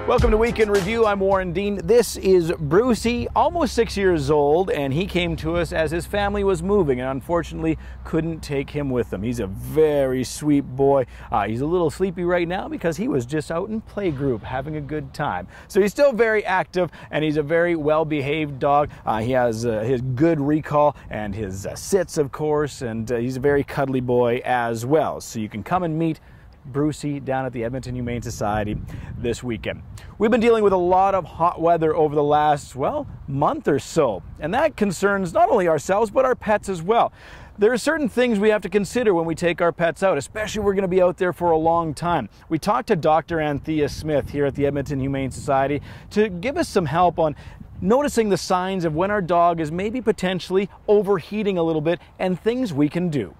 Welcome to Week in Review. I'm Warren Dean. This is Brucey, almost 6 years old, and he came to us as his family was moving and unfortunately couldn't take him with them. He's a very sweet boy. He's a little sleepy right now because he was just out in playgroup having a good time. So he's still very active and he's a very well-behaved dog. He has his good recall and his sits, of course, and he's a very cuddly boy as well. So you can come and meet Brucey down at the Edmonton Humane Society this weekend. We've been dealing with a lot of hot weather over the last, well, month or so, and that concerns not only ourselves but our pets as well. There are certain things we have to consider when we take our pets out, especially if we're going to be out there for a long time. We talked to Dr. Anthea Smith here at the Edmonton Humane Society to give us some help on noticing the signs of when our dog is maybe potentially overheating a little bit and things we can do.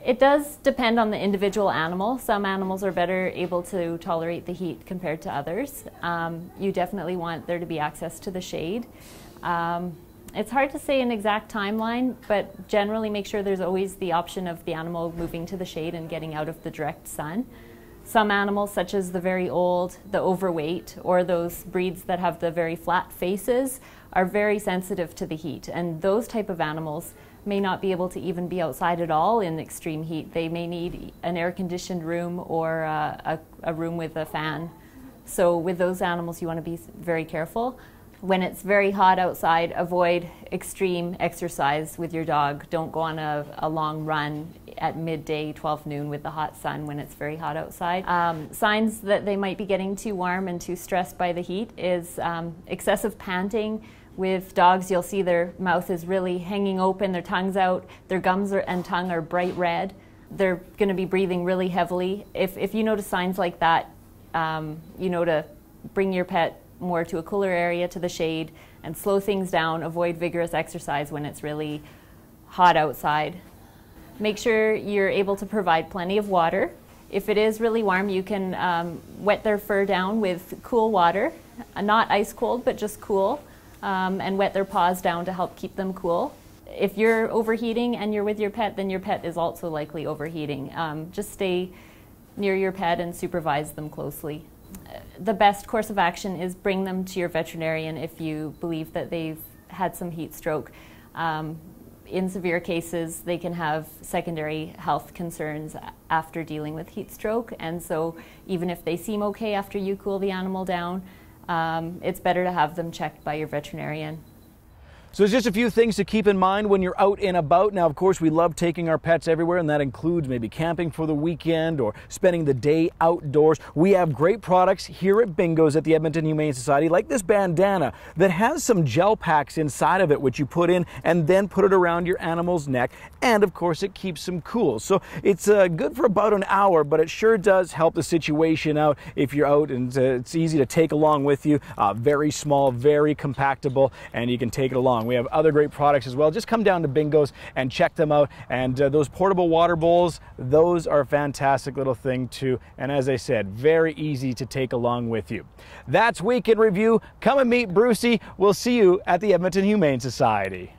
It does depend on the individual animal. Some animals are better able to tolerate the heat compared to others. You definitely want there to be access to the shade. It's hard to say an exact timeline, but generally make sure there's always the option of the animal moving to the shade and getting out of the direct sun. Some animals, such as the very old, the overweight, or those breeds that have the very flat faces, are very sensitive to the heat, and those type of animals may not be able to even be outside at all in extreme heat. They may need an air-conditioned room or a room with a fan. So with those animals, you want to be very careful. When it's very hot outside, avoid extreme exercise with your dog. Don't go on a long run at midday, 12 noon with the hot sun when it's very hot outside. Signs that they might be getting too warm and too stressed by the heat is excessive panting. With dogs, you'll see their mouth is really hanging open, their tongue's out, their gums and tongue are bright red. They're going to be breathing really heavily. If you notice signs like that, you know to bring your pet more to a cooler area, to the shade, and slow things down. Avoid vigorous exercise when it's really hot outside. Make sure you're able to provide plenty of water. If it is really warm, you can wet their fur down with cool water, not ice cold, but just cool. And wet their paws down to help keep them cool. If you're overheating and you're with your pet, then your pet is also likely overheating. Just stay near your pet and supervise them closely. The best course of action is bring them to your veterinarian if you believe that they've had some heat stroke. In severe cases, they can have secondary health concerns after dealing with heat stroke, and so even if they seem okay after you cool the animal down, it's better to have them checked by your veterinarian. So there's just a few things to keep in mind when you're out and about. Now, of course, we love taking our pets everywhere, and that includes maybe camping for the weekend or spending the day outdoors. We have great products here at Bingo's at the Edmonton Humane Society, like this bandana that has some gel packs inside of it, which you put in and then put it around your animal's neck. And of course, it keeps them cool. So it's good for about an hour, but it sure does help the situation out if you're out, and it's easy to take along with you. Very small, very compactable, and you can take it along. We have other great products as well. Just come down to Bingo's and check them out. And those portable water bowls, those are a fantastic little thing too. And as I said, very easy to take along with you. That's Week in Review. Come and meet Brucey. We'll see you at the Edmonton Humane Society.